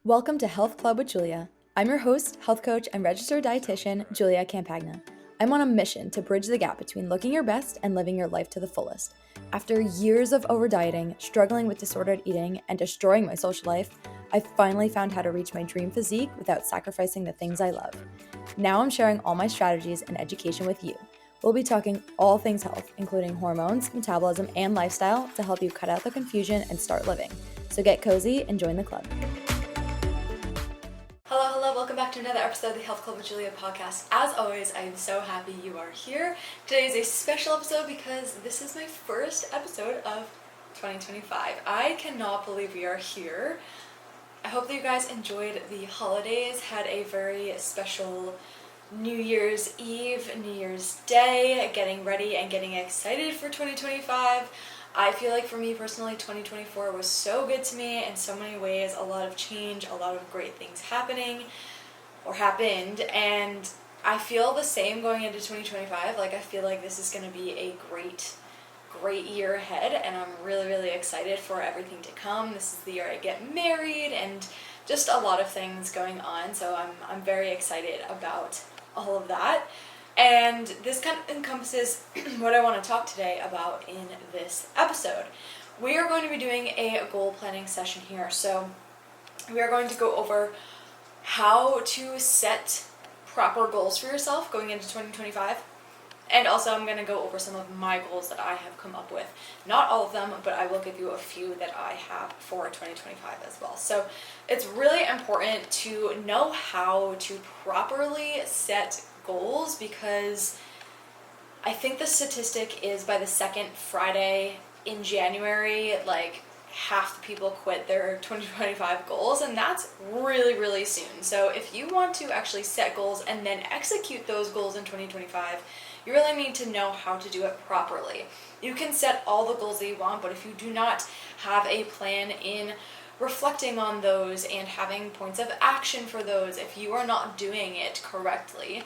Welcome to Health Club with Julia. I'm your host, health coach, and registered dietitian, Julia Campagna. I'm on a mission to bridge the gap between looking your best and living your life to the fullest. After years of over dieting, struggling with disordered eating, and destroying my social life, I finally found how to reach my dream physique without sacrificing the things I love. Now I'm sharing all my strategies and education with you. We'll be talking all things health, including hormones, metabolism, and lifestyle to help you cut out the confusion and start living. So get cozy and join the club. Hello, welcome back to another episode of the Health Club with Julia podcast. As always, I am so happy you are here. Today is a special episode because this is my first episode of 2025. I cannot believe we are here. I hope that you guys enjoyed the holidays, had a very special New Year's Eve, New Year's Day, getting ready and getting excited for 2025. I feel like for me personally, 2024 was so good to me in so many ways, a lot of change, a lot of great things happening or happened, and I feel the same going into 2025. Like, I feel like this is going to be a great year ahead, and I'm really excited for everything to come. This is the year I get married and just a lot of things going on, so I'm very excited about all of that. And this kind of encompasses what I want to talk today about in this episode. We are going to be doing a goal planning session here. So we are going to go over how to set proper goals for yourself going into 2025. And also I'm going to go over some of my goals that I have come up with. Not all of them, but I will give you a few that I have for 2025 as well. So it's really important to know how to properly set goals, because I think the statistic is by the second Friday in January, like half the people quit their 2025 goals, and that's really soon. So if you want to actually set goals and then execute those goals in 2025, you really need to know how to do it properly. You can set all the goals that you want, but if you do not have a plan in reflecting on those and having points of action for those, if you are not doing it correctly,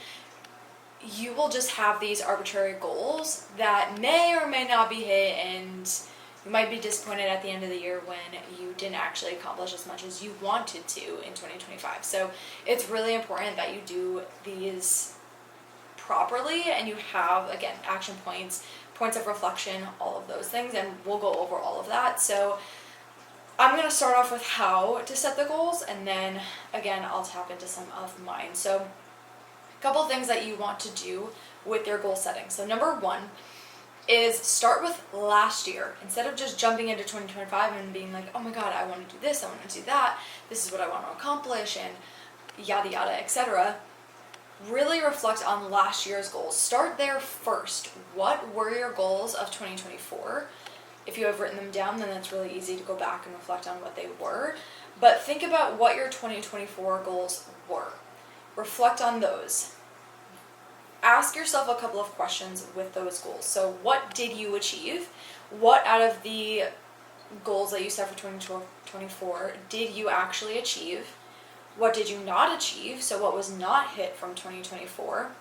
you will just have these arbitrary goals that may or may not be hit, and you might be disappointed at the end of the year when you didn't actually accomplish as much as you wanted to in 2025. So it's really important that you do these properly and you have, again, action points, points of reflection, all of those things, and we'll go over all of that. So I'm going to start off with how to set the goals, and then again I'll tap into some of mine. So couple things that you want to do with your goal setting. So number one is start with last year. Instead of just jumping into 2025 and being like, oh my god, I want to do this, I want to do that, this is what I want to accomplish, and yada yada, etc. Really reflect on last year's goals. Start there first. What were your goals of 2024? If you have written them down, then it's really easy to go back and reflect on what they were. But think about what your 2024 goals were. Reflect on those. Ask yourself a couple of questions with those goals. So what did you achieve? What out of the goals that you set for 2024 did you actually achieve? What did you not achieve? So what was not hit from 2024?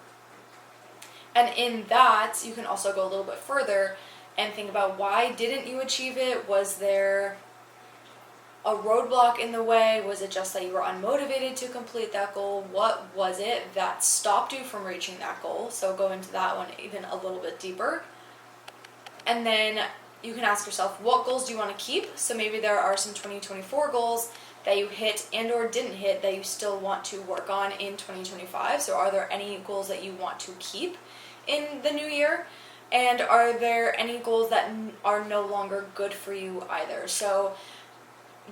And in that, you can also go a little bit further and think about, why didn't you achieve it? Was there a roadblock in the way? Was it just that you were unmotivated to complete that goal? What was it that stopped you from reaching that goal? So go into that one even a little bit deeper. And then you can ask yourself, what goals do you want to keep? So maybe there are some 2024 goals that you hit and or didn't hit that you still want to work on in 2025. So are there any goals that you want to keep in the new year? And are there any goals that are no longer good for you either? So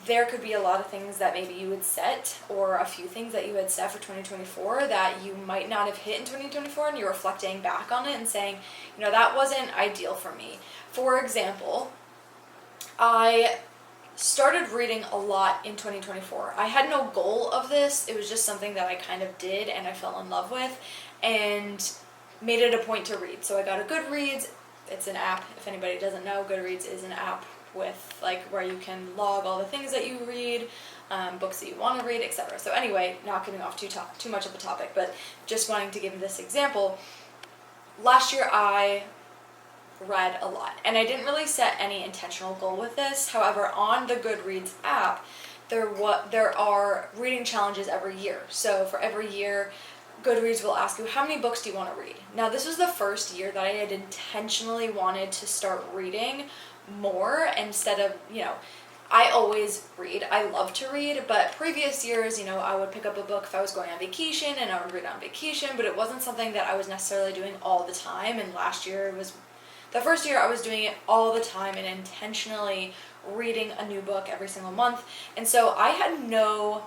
there could be a lot of things that maybe you would set, or a few things that you had set for 2024 that you might not have hit in 2024, and you're reflecting back on it and saying, that wasn't ideal for me. For example, I started reading a lot in 2024. I had no goal of this. It was just something that I kind of did and I fell in love with and made it a point to read. So I got a Goodreads. It's an app. If anybody doesn't know, Goodreads is an app with where you can log all the things that you read, books that you want to read, etc. So anyway, not getting off too much of a topic, but just wanting to give this example. Last year I read a lot, and I didn't really set any intentional goal with this. However, on the Goodreads app, there are reading challenges every year. So for every year, Goodreads will ask you, how many books do you want to read? Now, this was the first year that I had intentionally wanted to start reading more instead of, I always read. I love to read, but previous years, I would pick up a book if I was going on vacation and I would read on vacation, but it wasn't something that I was necessarily doing all the time. And last year was the first year I was doing it all the time and intentionally reading a new book every single month. And so I had no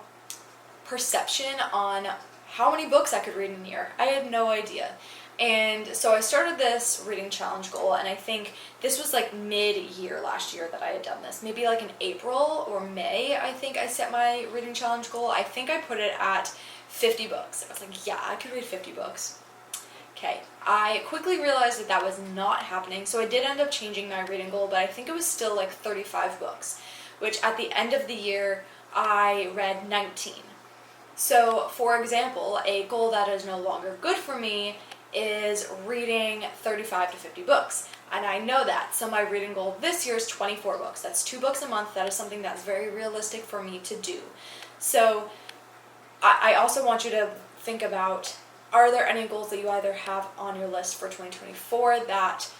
perception on how many books I could read in a year. I had no idea. And so I started this reading challenge goal, and I think this was like mid-year last year that I had done this. Maybe like in April or May, I think I set my reading challenge goal. I think I put it at 50 books. I was like, yeah, I could read 50 books. Okay, I quickly realized that that was not happening, so I did end up changing my reading goal, but I think it was still like 35 books, which at the end of the year, I read 19. So, for example, a goal that is no longer good for me is reading 35 to 50 books. And I know that. So my reading goal this year is 24 books. That's 2 books a month. That is something that's very realistic for me to do. So I also want you to think about, are there any goals that you either have on your list for 2024 that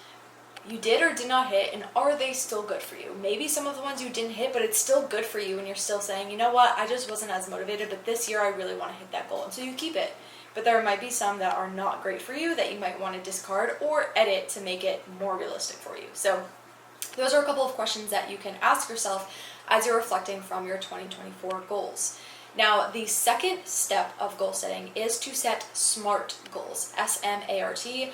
you did or did not hit, and are they still good for you? Maybe some of the ones you didn't hit, but it's still good for you, and you're still saying, you know what, I just wasn't as motivated, but this year I really want to hit that goal, and so you keep it. But there might be some that are not great for you that you might want to discard or edit to make it more realistic for you. So those are a couple of questions that you can ask yourself as you're reflecting from your 2024 goals. Now, the second step of goal setting is to set SMART goals, S-M-A-R-T.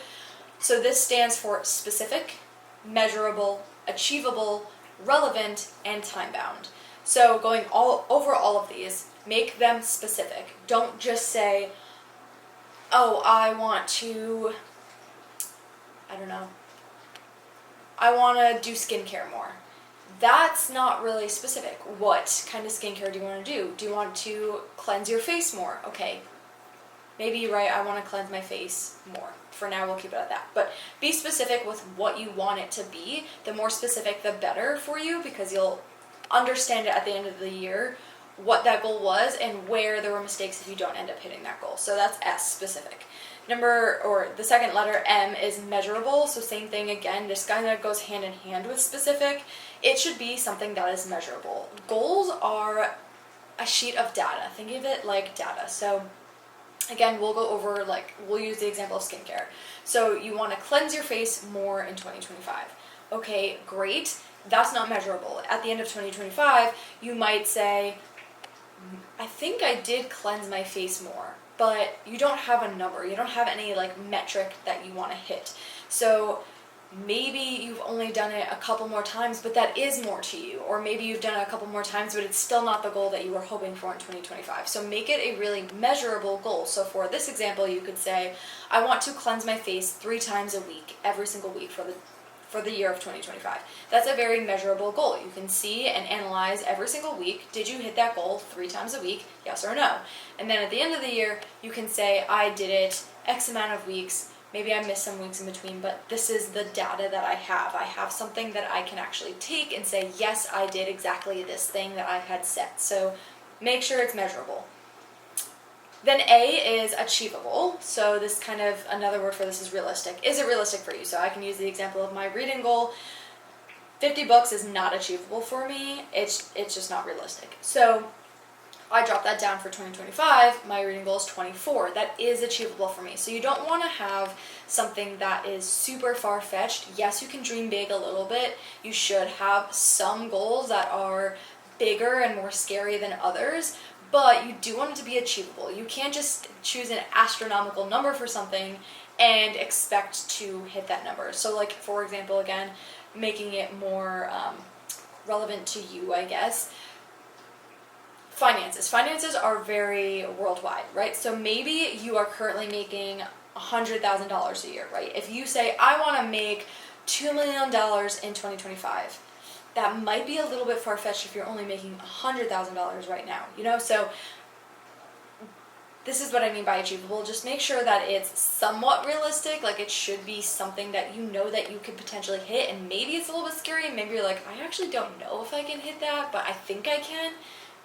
So this stands for specific, measurable, achievable, relevant, and time-bound. So going over all of these, make them specific. Don't just say, oh, I want to do skincare more. That's not really specific. What kind of skincare do you want to do? Do you want to cleanse your face more? Okay, maybe you're right, I want to cleanse my face more. For now, we'll keep it at that. But be specific with what you want it to be. The more specific, the better for you, because you'll understand it at the end of the year what that goal was and where there were mistakes if you don't end up hitting that goal. So that's S, specific. The second letter, M, is measurable. So same thing again, this kind of goes hand in hand with specific. It should be something that is measurable. Goals are a sheet of data. Think of it like data. So again, we'll use the example of skincare. So you want to cleanse your face more in 2025. Okay, great. That's not measurable. At the end of 2025, you might say, I think I did cleanse my face more, but you don't have a number. You don't have any metric that you want to hit. So maybe you've only done it a couple more times, but that is more to you. Or maybe you've done it a couple more times, but it's still not the goal that you were hoping for in 2025. So make it a really measurable goal. So for this example, you could say, I want to cleanse my face 3 times a week, every single week for the year of 2025. That's a very measurable goal. You can see and analyze every single week. Did you hit that goal 3 times a week? Yes or no? And then at the end of the year, you can say, I did it X amount of weeks. Maybe I missed some weeks in between, but this is the data that I have. I have something that I can actually take and say, yes, I did exactly this thing that I had set. So make sure it's measurable. Then A is achievable. So this kind of, another word for this is realistic. Is it realistic for you? So I can use the example of my reading goal. 50 books is not achievable for me. It's just not realistic. So I dropped that down for 2025. My reading goal is 24. That is achievable for me. So you don't want to have something that is super far-fetched. Yes, you can dream big a little bit. You should have some goals that are bigger and more scary than others, but you do want it to be achievable. You can't just choose an astronomical number for something and expect to hit that number. So for example, again, making it more relevant to you, I guess. Finances are very worldwide, right? So maybe you are currently making $100,000 a year, right? If you say, I want to make $2 million in 2025, that might be a little bit far-fetched if you're only making $100,000 right now, So this is what I mean by achievable. Just make sure that it's somewhat realistic. It should be something that you know that you could potentially hit, and maybe it's a little bit scary, and maybe you're like, I actually don't know if I can hit that, but I think I can.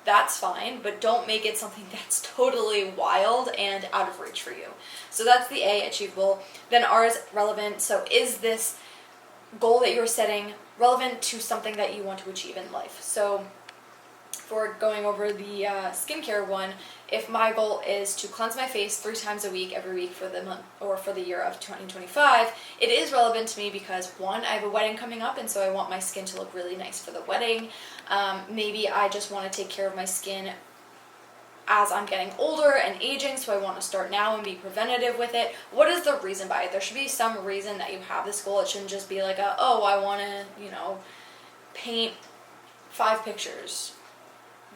that's fine, but don't make it something that's totally wild and out of reach for you. So that's the A, achievable. Then R is relevant. So is this goal that you're setting relevant to something that you want to achieve in life? So for going over the skincare one, if my goal is to cleanse my face 3 times a week every week for the month or for the year of 2025, it is relevant to me because, one, I have a wedding coming up, and so I want my skin to look really nice for the wedding. Maybe I just want to take care of my skin as I'm getting older and aging, so I want to start now and be preventative with it. What is the reason by it? There should be some reason that you have this goal. It shouldn't just be like I want to, paint 5 pictures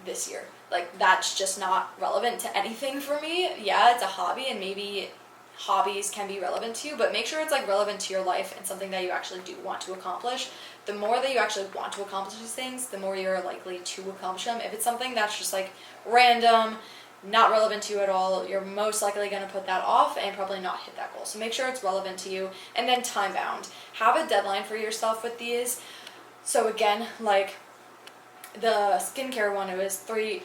this year. Like, that's just not relevant to anything for me. Yeah, it's a hobby, and maybe hobbies can be relevant to you, but make sure it's like relevant to your life and something that you actually do want to accomplish. The more that you actually want to accomplish these things, the more you're likely to accomplish them. If it's something that's just like random, not relevant to you at all, you're most likely going to put that off and probably not hit that goal. So make sure it's relevant to you. And then time bound. Have a deadline for yourself with these. So again, like the skincare one, it was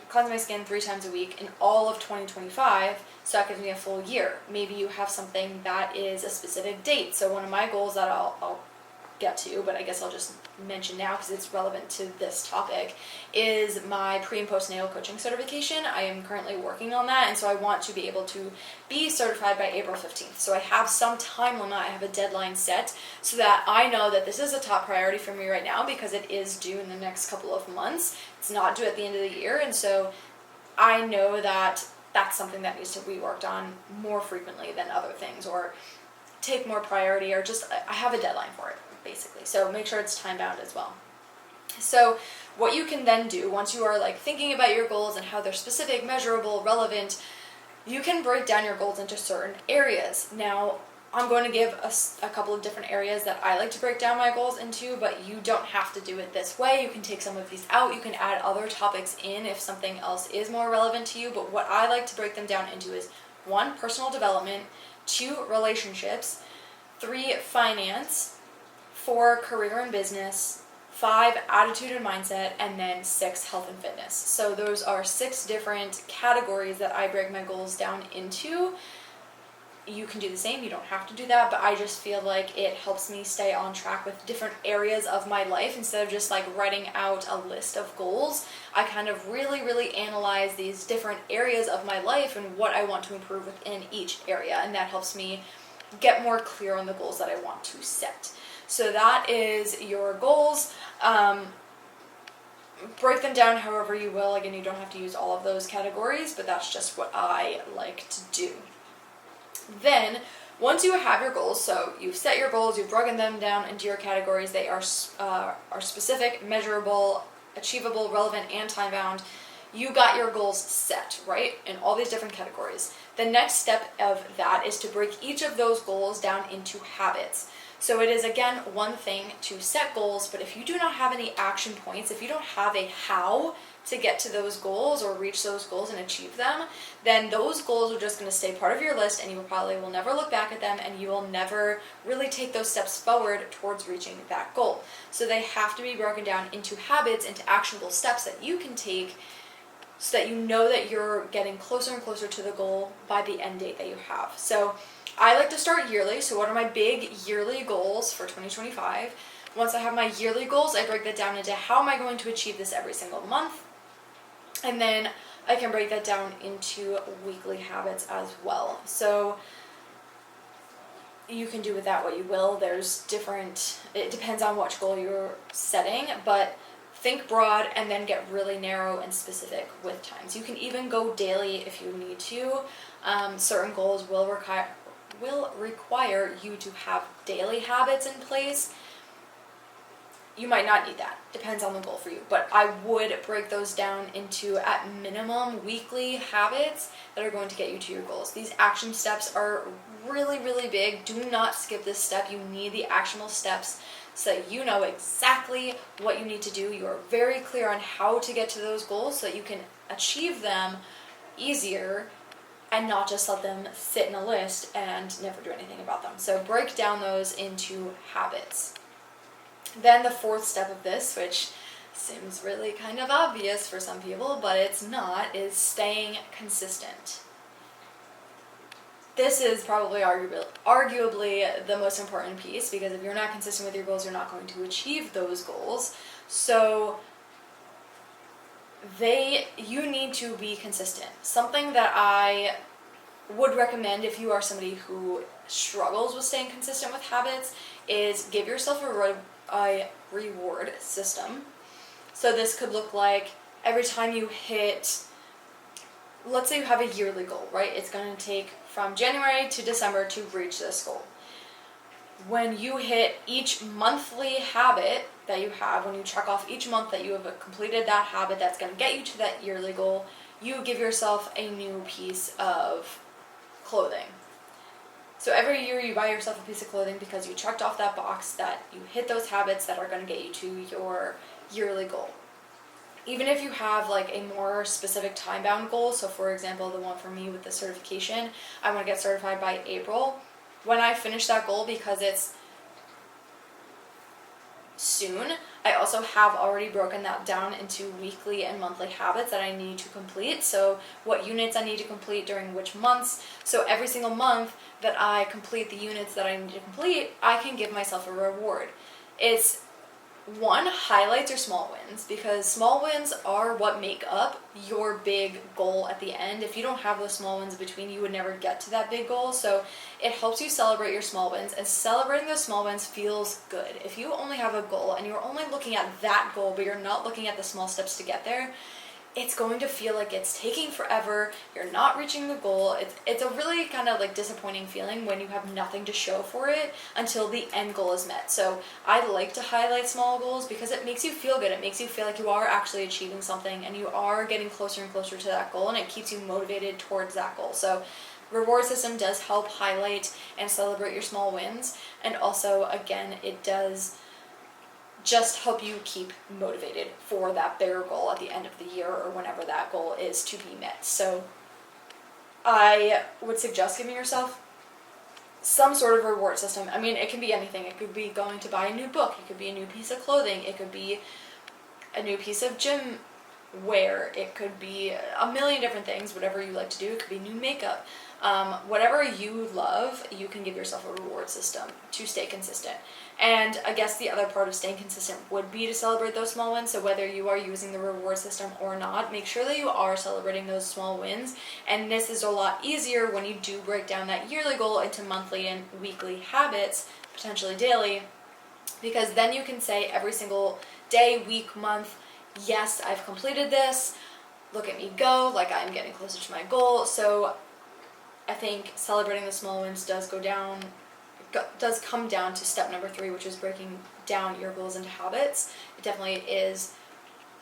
cleanse my skin 3 times a week in all of 2025, so that gives me a full year. Maybe you have something that is a specific date. So one of my goals that I'll get to, but I guess I'll just mention now because it's relevant to this topic, is my pre and postnatal coaching certification. I am currently working on that, and so I want to be able to be certified by April 15th. So I have some time limit, I have a deadline set, so that I know that this is a top priority for me right now because it is due in the next couple of months. It's not due at the end of the year, and so I know that that's something that needs to be worked on more frequently than other things, or take more priority, or just I have a deadline for it, basically. So make sure it's time bound as well. So what you can then do once you are like thinking about your goals and how they're specific, measurable, relevant, you can break down your goals into certain areas. Now, I'm going to give a couple of different areas that I like to break down my goals into, but you don't have to do it this way. You can take some of these out. You can add other topics in if something else is more relevant to you. But what I like to break them down into is 1, personal development, 2, relationships, 3, finance, 4, career and business, 5, attitude and mindset, and then 6, health and fitness. So those are 6 different categories that I break my goals down into. You can do the same, you don't have to do that, but I just feel like it helps me stay on track with different areas of my life. Instead of just like writing out a list of goals, I kind of really analyze these different areas of my life and what I want to improve within each area, and that helps me get more clear on the goals that I want to set. So that is your goals. Break them down however you will. Again, you don't have to use all of those categories, but that's just what I like to do. Then, once you have your goals, so you've set your goals, you've broken them down into your categories, they are specific, measurable, achievable, relevant, and time-bound, you got your goals set, right, in all these different categories. The next step of that is to break each of those goals down into habits. So it is, again, one thing to set goals, but if you do not have any action points, if you don't have a how to get to those goals or reach those goals and achieve them, then those goals are just going to stay part of your list, and you probably will never look back at them, and you will never really take those steps forward towards reaching that goal. So they have to be broken down into habits, into actionable steps that you can take, so that you know that you're getting closer and closer to the goal by the end date that you have. So I like to start yearly. So what are my big yearly goals for 2025? Once I have my yearly goals, I break that down into how am I going to achieve this every single month? And then I can break that down into weekly habits as well. So you can do with that what you will. It depends on which goal you're setting, but think broad and then get really narrow and specific with times. You can even go daily if you need to. Certain goals will require you to have daily habits in place. You might not need that. Depends on the goal for you. But I would break those down into, at minimum, weekly habits that are going to get you to your goals. These action steps are really big. Do not skip this step. You need the actionable steps so that you know exactly what you need to do. You are very clear on how to get to those goals so that you can achieve them easier and not just let them sit in a list and never do anything about them. So break down those into habits. Then the 4th step of this, which seems really kind of obvious for some people, but it's not, is staying consistent. This is probably arguably the most important piece, because if you're not consistent with your goals, you're not going to achieve those goals. So you need to be consistent. Something that I would recommend if you are somebody who struggles with staying consistent with habits is give yourself a reward system. So this could look like every time you hit, let's say you have a yearly goal, right? It's going to take from January to December to reach this goal. When you hit each monthly habit that you have, when you check off each month that you have completed that habit that's going to get you to that yearly goal, you give yourself a new piece of clothing. So every year you buy yourself a piece of clothing because you checked off that box that you hit those habits that are going to get you to your yearly goal. Even if you have like a more specific time-bound goal, so for example, the one for me with the certification, I want to get certified by April. When I finish that goal, because it's soon, I also have already broken that down into weekly and monthly habits that I need to complete. So what units I need to complete during which months. So every single month that I complete the units that I need to complete, I can give myself a reward. It's one, highlights your small wins, because small wins are what make up your big goal at the end. If you don't have those small wins between, you would never get to that big goal. So it helps you celebrate your small wins, and celebrating those small wins feels good. If you only have a goal and you're only looking at that goal, but you're not looking at the small steps to get there, it's going to feel like it's taking forever, you're not reaching the goal. It's a really kind of like disappointing feeling when you have nothing to show for it until the end goal is met. So I like to highlight small goals because it makes you feel good. It makes you feel like you are actually achieving something and you are getting closer and closer to that goal, and it keeps you motivated towards that goal. So reward system does help highlight and celebrate your small wins, and also again it does just help you keep motivated for that bigger goal at the end of the year or whenever that goal is to be met. So I would suggest giving yourself some sort of reward system. I mean, it can be anything. It could be going to buy a new book. It could be a new piece of clothing. It could be a new piece of gym wear. It could be a million different things, whatever you like to do. It could be new makeup. Whatever you love, you can give yourself a reward system to stay consistent. And I guess the other part of staying consistent would be to celebrate those small wins. So whether you are using the reward system or not, make sure that you are celebrating those small wins. And this is a lot easier when you do break down that yearly goal into monthly and weekly habits, potentially daily, because then you can say every single day, week, month, yes, I've completed this. Look at me go, like I'm getting closer to my goal. So I think celebrating the small wins does come down to step number 3, which is breaking down your goals into habits. It definitely is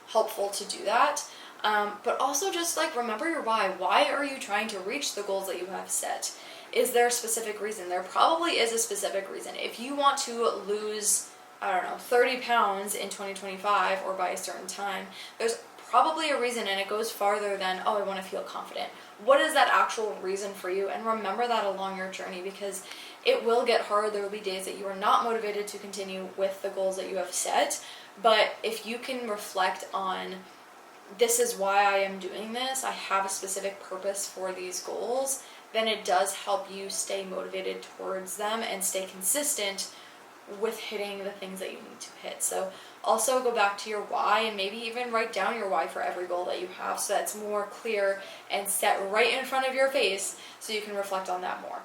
helpful to do that. But also just like remember your why. Why are you trying to reach the goals that you have set? Is there a specific reason? There probably is a specific reason. If you want to lose, 30 pounds in 2025 or by a certain time, there's probably a reason, and it goes farther than, I want to feel confident. What is that actual reason for you? And remember that along your journey, because it will get hard. There will be days that you are not motivated to continue with the goals that you have set. But if you can reflect on, this is why I am doing this, I have a specific purpose for these goals, then it does help you stay motivated towards them and stay consistent with hitting the things that you need to hit. So also go back to your why, and maybe even write down your why for every goal that you have, so that's more clear and set right in front of your face so you can reflect on that more.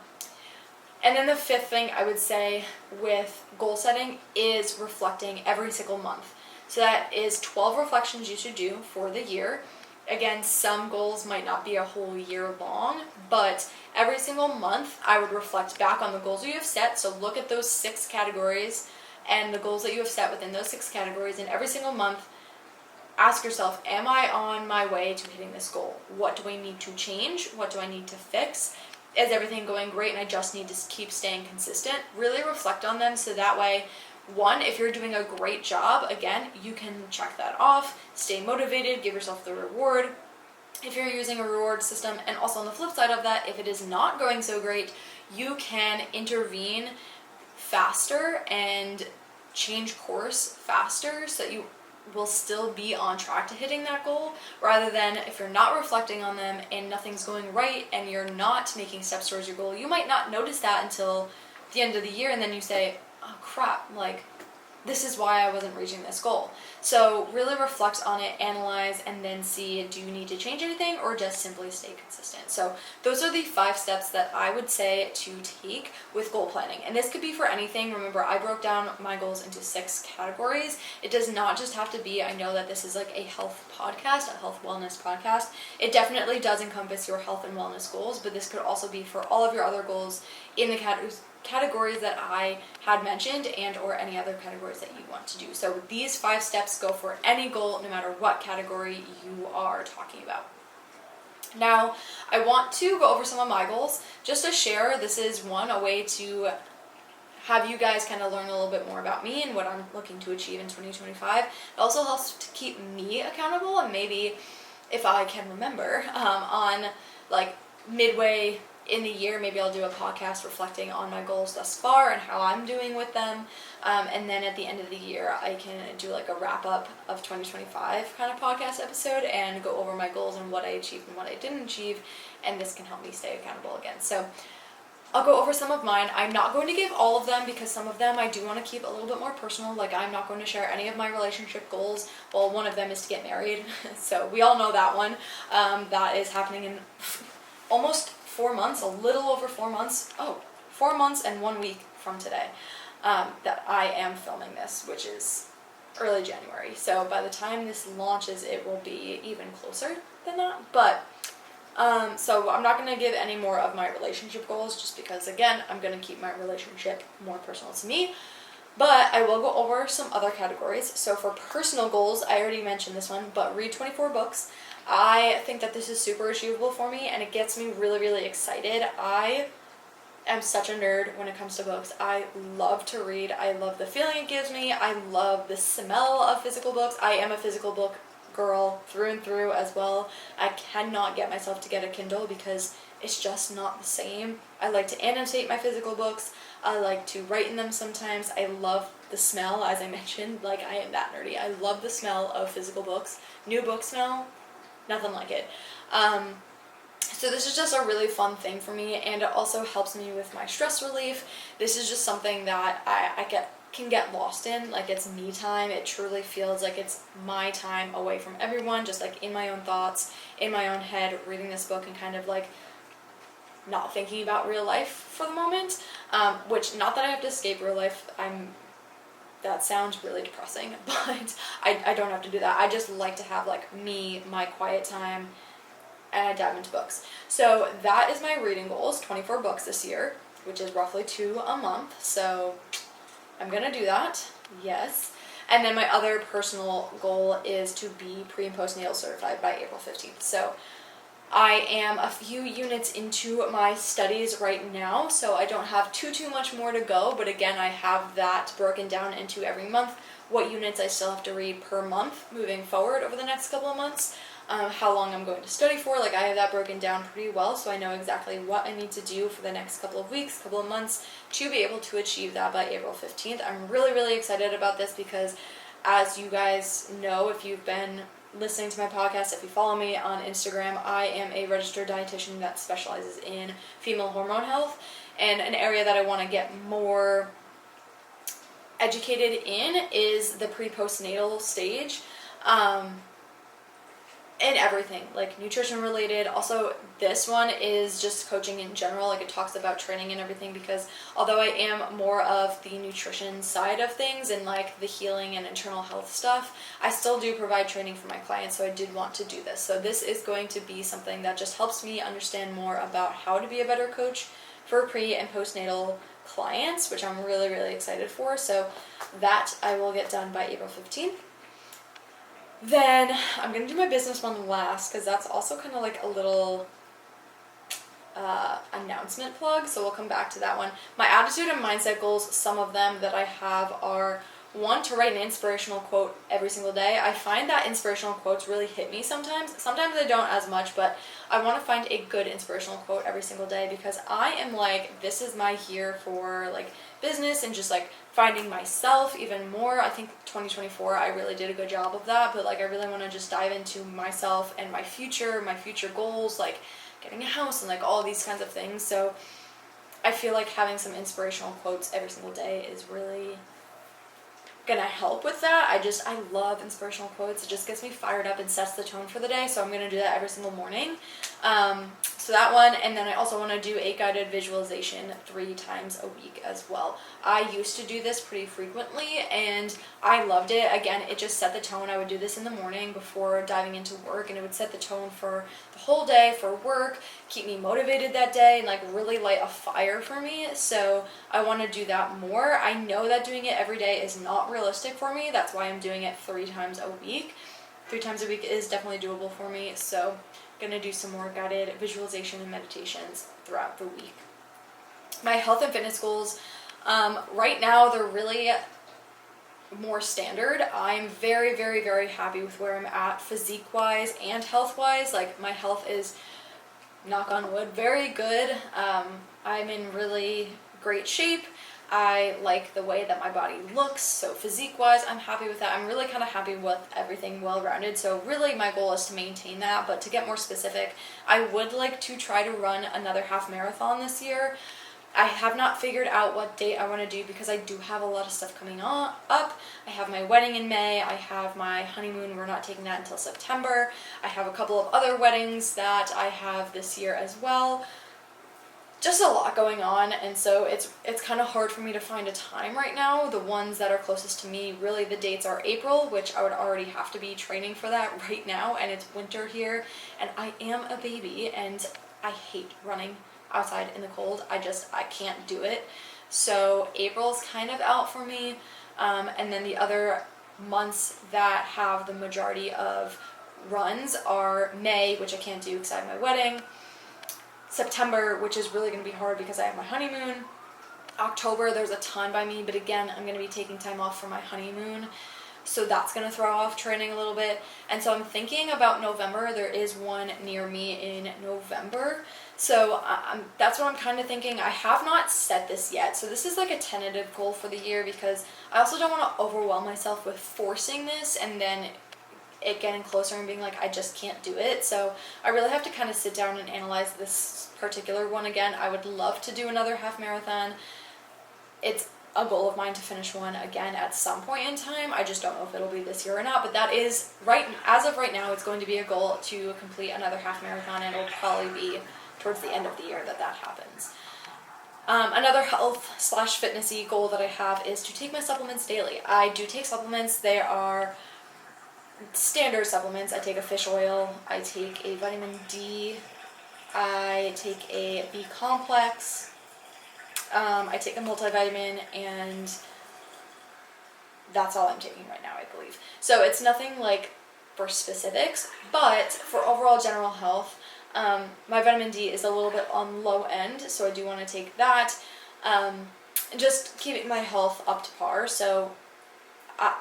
And then the 5th thing I would say with goal setting is reflecting every single month. So that is 12 reflections you should do for the year. Again, some goals might not be a whole year long, but every single month I would reflect back on the goals you have set. So look at those 6 categories and the goals that you have set within those 6 categories, and every single month ask yourself, am I on my way to hitting this goal? What do I need to change? What do I need to fix? Is everything going great and I just need to keep staying consistent? Really reflect on them, so that way, one, if you're doing a great job, again, you can check that off, stay motivated, give yourself the reward if you're using a reward system. And also on the flip side of that, if it is not going so great, you can intervene faster and change course faster, so that you will still be on track to hitting that goal, rather than if you're not reflecting on them and nothing's going right and you're not making steps towards your goal, you might not notice that until the end of the year, and then you say, oh crap, like this is why I wasn't reaching this goal. So really reflect on it, analyze, and then see, do you need to change anything or just simply stay consistent? So those are the 5 steps that I would say to take with goal planning. And this could be for anything. Remember, I broke down my goals into 6 categories. It does not just have to be, I know that this is like a health podcast, a health wellness podcast. It definitely does encompass your health and wellness goals, but this could also be for all of your other goals in the categories that I had mentioned, and or any other categories that you want to do. So these 5 steps go for any goal, no matter what category you are talking about. Now, I want to go over some of my goals just to share. This is a way to have you guys kind of learn a little bit more about me and what I'm looking to achieve in 2025. It also helps to keep me accountable, and maybe if I can remember, on like midway in the year, maybe I'll do a podcast reflecting on my goals thus far and how I'm doing with them. And then at the end of the year, I can do like a wrap up of 2025 kind of podcast episode and go over my goals and what I achieved and what I didn't achieve. And this can help me stay accountable again. So I'll go over some of mine. I'm not going to give all of them because some of them I do want to keep a little bit more personal. Like, I'm not going to share any of my relationship goals. Well, one of them is to get married. So we all know that one. That is happening in almost 4 months, a little over 4 months. 4 months and 1 week from today, that I am filming this, which is early January. So by the time this launches, it will be even closer than that. But so I'm not going to give any more of my relationship goals, just because, again, I'm going to keep my relationship more personal to me. But I will go over some other categories. So for personal goals, I already mentioned this one, but read 24 books. I think that this is super achievable for me, and it gets me really, really excited. I am such a nerd when it comes to books. I love to read. I love the feeling it gives me. I love the smell of physical books. I am a physical book girl through and through as well. I cannot get myself to get a Kindle because it's just not the same. I like to annotate my physical books. I like to write in them sometimes. I love the smell, as I mentioned. Like, I am that nerdy. I love the smell of physical books. New book smell, nothing like it. So this is just a really fun thing for me, and it also helps me with my stress relief. This is just something that I can get lost in. Like, it's me time. It truly feels like it's my time away from everyone, just like in my own thoughts, in my own head, reading this book and kind of like not thinking about real life for the moment, which, not that I have to escape real life. That sounds really depressing, but I don't have to do that. I just like to have like me, my quiet time, and I dive into books. So that is my reading goals, 24 books this year, which is roughly 2 a month. So I'm gonna do that, yes. And then my other personal goal is to be pre and postnatal certified by April 15th. So I am a few units into my studies right now, so I don't have too much more to go, but again, I have that broken down into every month, what units I still have to read per month moving forward over the next couple of months, how long I'm going to study for. Like, I have that broken down pretty well, so I know exactly what I need to do for the next couple of weeks, couple of months, to be able to achieve that by April 15th. I'm really, really excited about this because, as you guys know, if you've been listening to my podcast, if you follow me on Instagram, I am a registered dietitian that specializes in female hormone health, and an area that I want to get more educated in is the pre-postnatal stage, and everything, like nutrition related. Also, this one is just coaching in general. Like, it talks about training and everything, because although I am more of the nutrition side of things and like the healing and internal health stuff, I still do provide training for my clients, so I did want to do this. So this is going to be something that just helps me understand more about how to be a better coach for pre and postnatal clients, which I'm really, really excited for. So that I will get done by April 15th. Then I'm going to do my business one last, because that's also kind of like a little announcement plug, so we'll come back to that one. My attitude and mindset goals, some of them that I have are, 1, to write an inspirational quote every single day. I find that inspirational quotes really hit me sometimes. Sometimes they don't as much, but I want to find a good inspirational quote every single day, because I am like, this is my year for like business and just like finding myself even more. I think 2024 I really did a good job of that, but like I really want to just dive into myself and my future goals, like getting a house and like all these kinds of things. So I feel like having some inspirational quotes every single day is really gonna help with that. I love inspirational quotes. It just gets me fired up and sets the tone for the day, so I'm gonna do that every single morning. So that one, and then I also want to do a guided visualization 3 times a week as well. I used to do this pretty frequently and I loved it. Again, it just set the tone. I would do this in the morning before diving into work, and it would set the tone for the whole day for work, keep me motivated that day, and like really light a fire for me. So I want to do that more. I know that doing it every day is not realistic for me. That's why I'm doing it 3 times a week. 3 times a week is definitely doable for me. So gonna do some more guided visualization and meditations throughout the week. My health and fitness goals, right now they're really more standard. I'm very, very, very happy with where I'm at physique wise and health wise. Like my health is, knock on wood, very good. I'm in really great shape. I like the way that my body looks, so physique-wise, I'm happy with that. I'm really kind of happy with everything well-rounded, so really my goal is to maintain that, but to get more specific, I would like to try to run another half marathon this year. I have not figured out what date I want to do because I do have a lot of stuff coming up. I have my wedding in May, I have my honeymoon, we're not taking that until September. I have a couple of other weddings that I have this year as well. Just a lot going on, and so it's kind of hard for me to find a time right now. The ones that are closest to me, really the dates are April, which I would already have to be training for that right now, and it's winter here, and I am a baby, and I hate running outside in the cold. I can't do it. So April's kind of out for me, and then the other months that have the majority of runs are May, which I can't do because I have my wedding, September, which is really going to be hard because I have my honeymoon. October, there's a ton by me, but again, I'm going to be taking time off for my honeymoon, so that's going to throw off training a little bit. And so I'm thinking about November. There is one near me in November, so that's what I'm kind of thinking. I have not set this yet, so this is like a tentative goal for the year because I also don't want to overwhelm myself with forcing this and then it getting closer and being like, I just can't do it. So I really have to kind of sit down and analyze this particular one again. I would love to do another half marathon. It's a goal of mine to finish one again at some point in time. I just don't know if it'll be this year or not, but that is as of right now, it's going to be a goal to complete another half marathon, and it'll probably be towards the end of the year that happens. Another health/fitnessy goal that I have is to take my supplements daily. I do take supplements. They are standard supplements. I take a fish oil, I take a vitamin D, I take a B complex, I take a multivitamin, and that's all I'm taking right now, I believe. So it's nothing like for specifics, but for overall general health, my vitamin D is a little bit on low end, so I do want to take that, just keeping my health up to par. So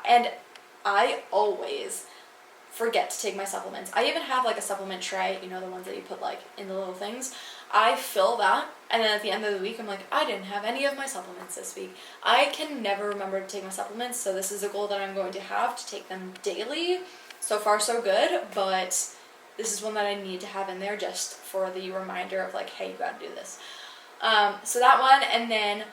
and I always forget to take my supplements. I even have like a supplement tray, you know, the ones that you put like in the little things. I fill that, and then at the end of the week, I'm like, I didn't have any of my supplements this week. I can never remember to take my supplements, so this is a goal that I'm going to have, to take them daily. So far, so good, but this is one that I need to have in there just for the reminder of like, hey, you gotta do this. So that one, and then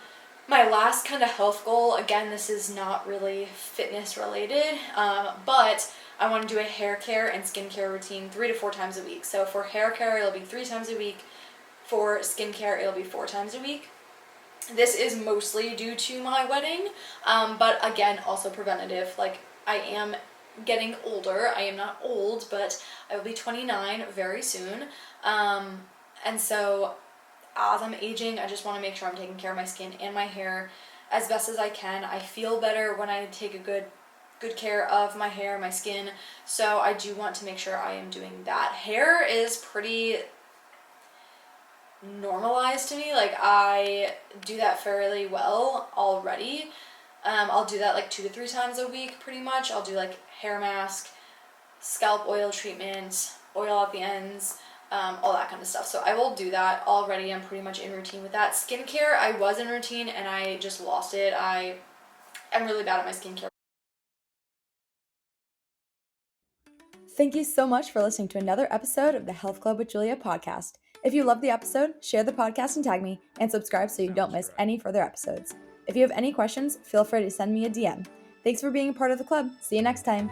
my last kind of health goal, again, this is not really fitness related, but I want to do a hair care and skincare routine 3 to 4 times a week. So for hair care, it'll be 3 times a week. For skincare, it'll be 4 times a week. This is mostly due to my wedding, but again, also preventative. Like, I am getting older. I am not old, but I will be 29 very soon. And so as I'm aging, I just want to make sure I'm taking care of my skin and my hair as best as I can. I feel better when I take a good care of my hair, my skin, so I do want to make sure I am doing that. Hair is pretty normalized to me. Like, I do that fairly well already. I'll do that like 2 to 3 times a week pretty much. I'll do like hair mask, scalp oil treatment, oil at the ends, all that kind of stuff. So I will do that. Already I'm pretty much in routine with that. Skincare, I was in routine and I just lost it. I'm really bad at my skincare. Thank you so much for listening to another episode of the Health Club with Julia podcast. If you loved the episode, share the podcast and tag me, and subscribe so you don't miss any further episodes. If you have any questions, feel free to send me a DM. Thanks for being a part of the club. See you next time.